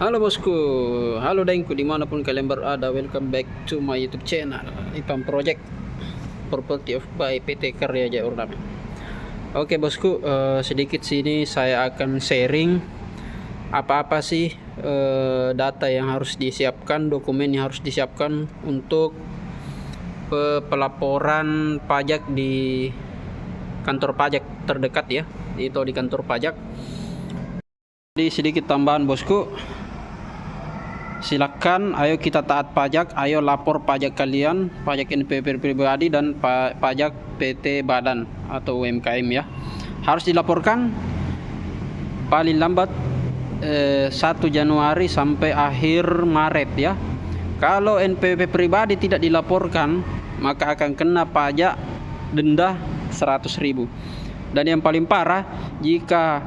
Halo bosku, halo daingku dimanapun kalian berada, welcome back to my YouTube channel Ipam Project Property of by PT Karya Jaya Urnama. Oke bosku, sedikit sini saya akan sharing apa-apa sih data yang harus disiapkan, dokumen yang harus disiapkan untuk pelaporan pajak di kantor pajak terdekat ya, itu di kantor pajak. Jadi sedikit tambahan bosku, silakan ayo kita taat pajak, ayo lapor pajak kalian, pajak NPWP pribadi dan pajak PT Badan atau UMKM ya. Harus dilaporkan paling lambat 1 Januari sampai akhir Maret ya. Kalau NPWP pribadi tidak dilaporkan, maka akan kena pajak denda 100.000. Dan yang paling parah, jika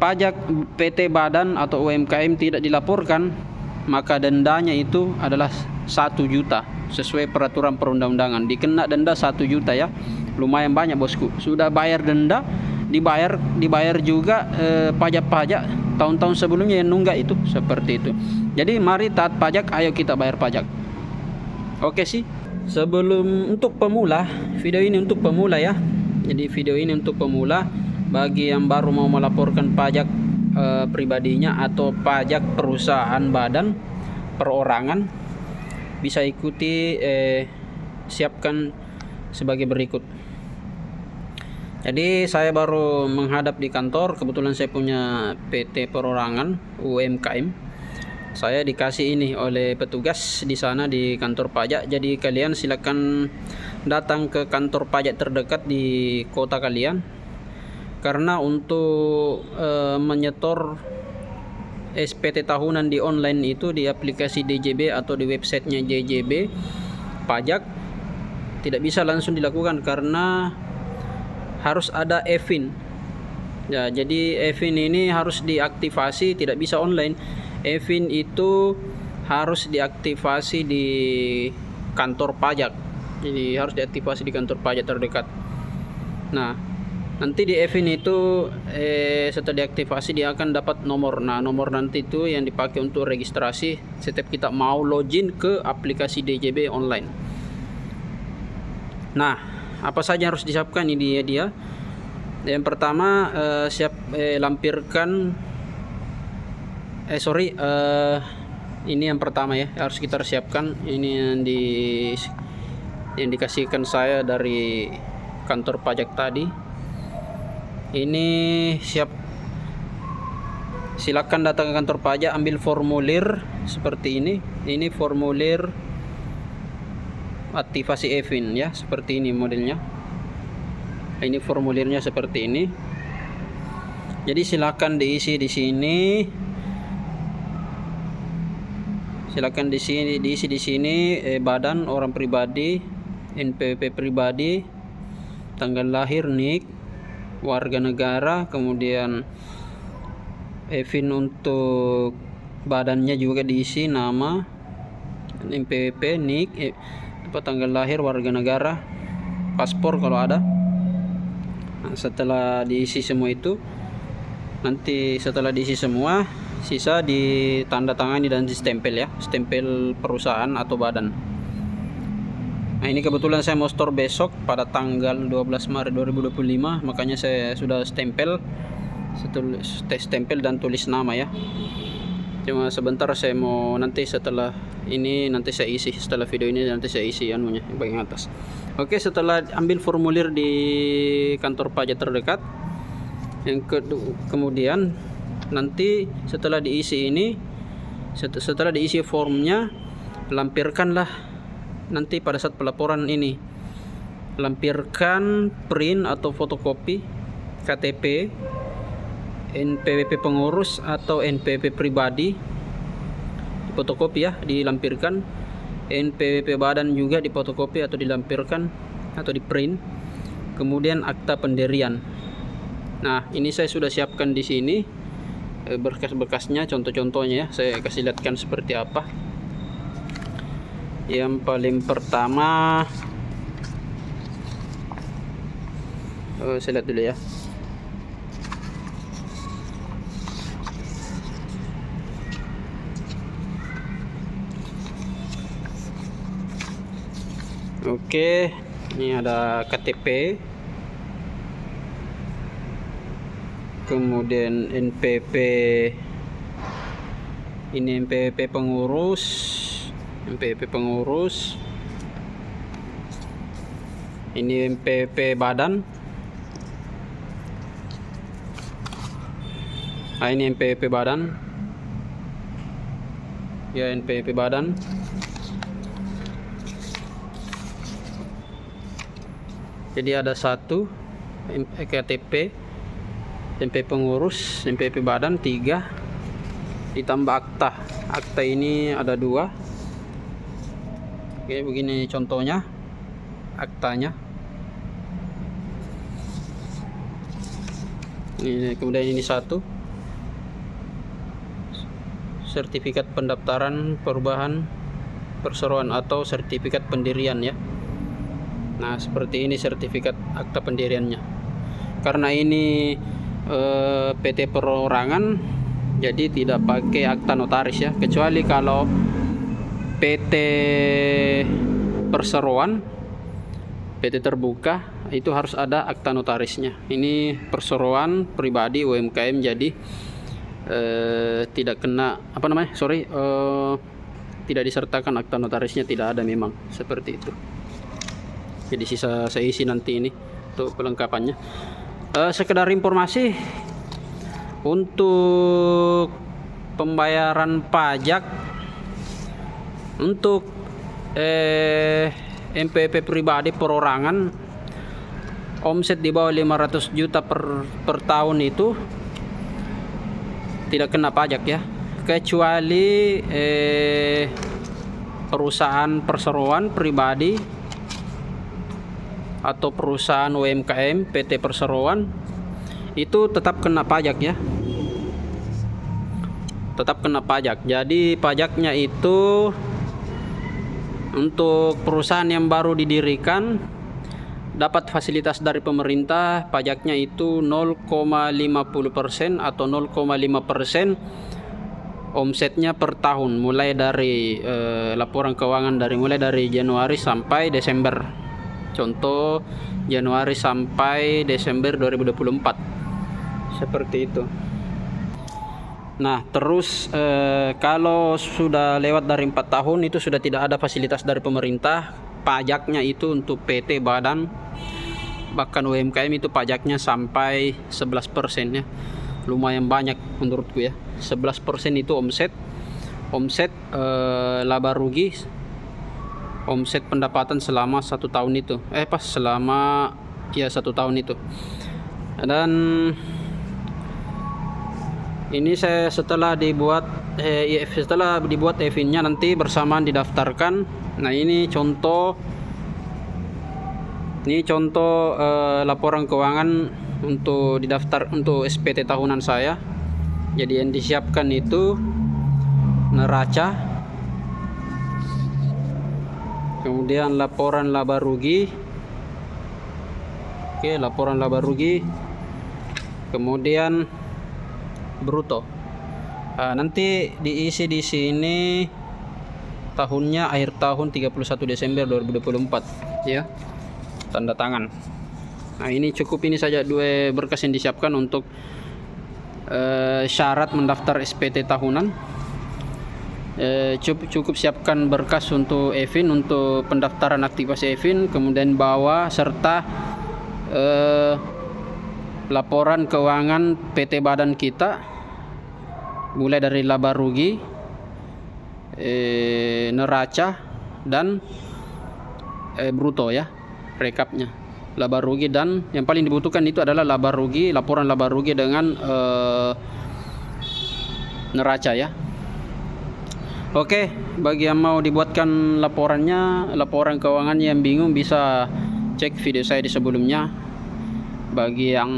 pajak PT Badan atau UMKM tidak dilaporkan, maka dendanya itu adalah 1 juta sesuai peraturan perundang-undangan. Dikena denda 1 juta ya. Lumayan banyak bosku. Sudah bayar denda, dibayar juga pajak-pajak tahun-tahun sebelumnya yang nunggak itu, seperti itu. Jadi mari taat pajak, ayo kita bayar pajak. Oke sih. Sebelum untuk pemula, video ini untuk pemula ya. Jadi video ini untuk pemula bagi yang baru mau melaporkan pajak pribadinya atau pajak perusahaan badan perorangan, bisa ikuti siapkan sebagai berikut. Jadi saya baru menghadap di kantor, kebetulan saya punya PT perorangan UMKM. Saya dikasih ini oleh petugas di sana di kantor pajak. Jadi kalian silakan datang ke kantor pajak terdekat di kota kalian. Karena untuk menyetor SPT tahunan di online itu di aplikasi DJB atau di websitenya DJB pajak tidak bisa langsung dilakukan karena harus ada EVIN ya. Jadi EVIN ini harus diaktifasi, tidak bisa online. EVIN itu harus diaktifasi di kantor pajak, jadi harus diaktifasi di kantor pajak terdekat. Nah, nanti di EVIN itu setelah diaktifasi dia akan dapat nomor. Nah, nomor nanti itu yang dipakai untuk registrasi setiap kita mau login ke aplikasi DJB online. Nah, apa saja harus disiapkan ini dia. Yang pertama lampirkan ini yang pertama ya, harus kita siapkan. Ini yang dikasihkan saya dari kantor pajak tadi. Ini silakan datang ke kantor pajak, ambil formulir seperti ini. Ini formulir aktivasi EVIN ya, seperti ini modelnya. Ini formulirnya seperti ini. Jadi silakan diisi di sini. Silakan diisi di sini badan orang pribadi, NPWP pribadi, tanggal lahir, NIK, warga negara, kemudian EVIN untuk badannya juga diisi, nama, NPWP, NIK, tanggal lahir, warga negara, paspor kalau ada. Nah, setelah diisi semua itu, nanti setelah diisi semua, sisa ditandatangani dan distempel ya, stempel perusahaan atau badan. Nah, ini kebetulan saya mau store besok pada tanggal 12 Maret 2025, makanya saya sudah stempel dan tulis nama ya. Cuma sebentar saya mau, nanti setelah ini nanti saya isi, setelah video ini nanti saya isi anunya bagian atas. Oke, setelah ambil formulir di kantor pajak terdekat, yang kemudian nanti setelah diisi ini, setelah diisi formnya, lampirkanlah nanti pada saat pelaporan ini. Lampirkan print atau fotokopi KTP, NPWP pengurus atau NPWP pribadi, fotokopi ya, dilampirkan. NPWP badan juga difotokopi atau dilampirkan atau di print. Kemudian akta pendirian. Nah, ini saya sudah siapkan di sini berkas-berkasnya, contoh-contohnya ya, saya kasih lihatkan seperti apa. Yang paling pertama saya lihat dulu ya. Oke, ini ada KTP, kemudian NPP, ini NPP pengurus, ini NPP badan. Nah, ini NPP badan ya, NPP badan. Jadi ada satu KTP, NPP pengurus, NPP badan 3, ditambah akta ini ada 2. Oke, begini contohnya aktanya. Ini, kemudian ini satu sertifikat pendaftaran perubahan perseroan atau sertifikat pendirian ya. Nah, seperti ini sertifikat akta pendiriannya. Karena ini PT perorangan, jadi tidak pakai akta notaris ya, kecuali kalau PT perseroan, PT terbuka, itu harus ada akta notarisnya. Ini perseroan pribadi UMKM, jadi tidak kena tidak disertakan akta notarisnya, tidak ada memang seperti itu. Jadi saya isi nanti ini untuk pelengkapannya. Sekedar informasi untuk pembayaran pajak untuk MPP pribadi perorangan omset di bawah 500 juta per tahun itu tidak kena pajak ya, kecuali perusahaan perseroan pribadi atau perusahaan UMKM PT perseroan itu tetap kena pajak ya, tetap kena pajak. Jadi pajaknya itu untuk perusahaan yang baru didirikan dapat fasilitas dari pemerintah, pajaknya itu 0,50% atau 0,5% omsetnya per tahun, mulai dari laporan keuangan mulai dari Januari sampai Desember. Contoh Januari sampai Desember 2024 seperti itu. Nah, terus kalau sudah lewat dari 4 tahun itu sudah tidak ada fasilitas dari pemerintah, pajaknya itu untuk PT badan bahkan UMKM itu pajaknya sampai 11% ya. Lumayan banyak menurutku ya. 11% itu omset laba rugi, omset pendapatan selama 1 tahun itu. Selama 1 tahun itu. Dan ini saya setelah dibuat EFIN-nya nanti bersamaan didaftarkan. Nah, ini contoh laporan keuangan untuk didaftar untuk SPT tahunan saya. Jadi yang disiapkan itu neraca, kemudian laporan laba rugi, laporan laba rugi, kemudian bruto. Nanti diisi di sini tahunnya akhir tahun 31 Desember 2024 ya, tanda tangan. Nah, ini cukup, ini saja 2 berkas yang disiapkan untuk syarat mendaftar SPT tahunan. Cukup siapkan berkas untuk EFIN, untuk pendaftaran aktivasi EFIN, kemudian bawa serta laporan keuangan PT badan kita mulai dari laba rugi, neraca dan bruto ya, rekapnya laba rugi. Dan yang paling dibutuhkan itu adalah laba rugi, laporan laba rugi dengan neraca ya. Oke, bagi yang mau dibuatkan laporan keuangannya yang bingung, bisa cek video saya di sebelumnya. Bagi yang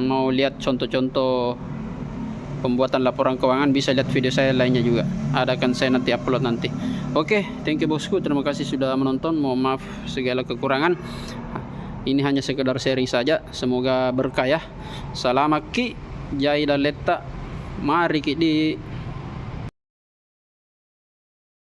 mau lihat contoh-contoh pembuatan laporan keuangan, bisa lihat video saya lainnya juga, akan saya nanti upload nanti. Oke, thank you bosku, terima kasih sudah menonton. Mohon maaf segala kekurangan. Ini hanya sekedar sharing saja, semoga berkah ya. Salam ki jai daleta, mari ki di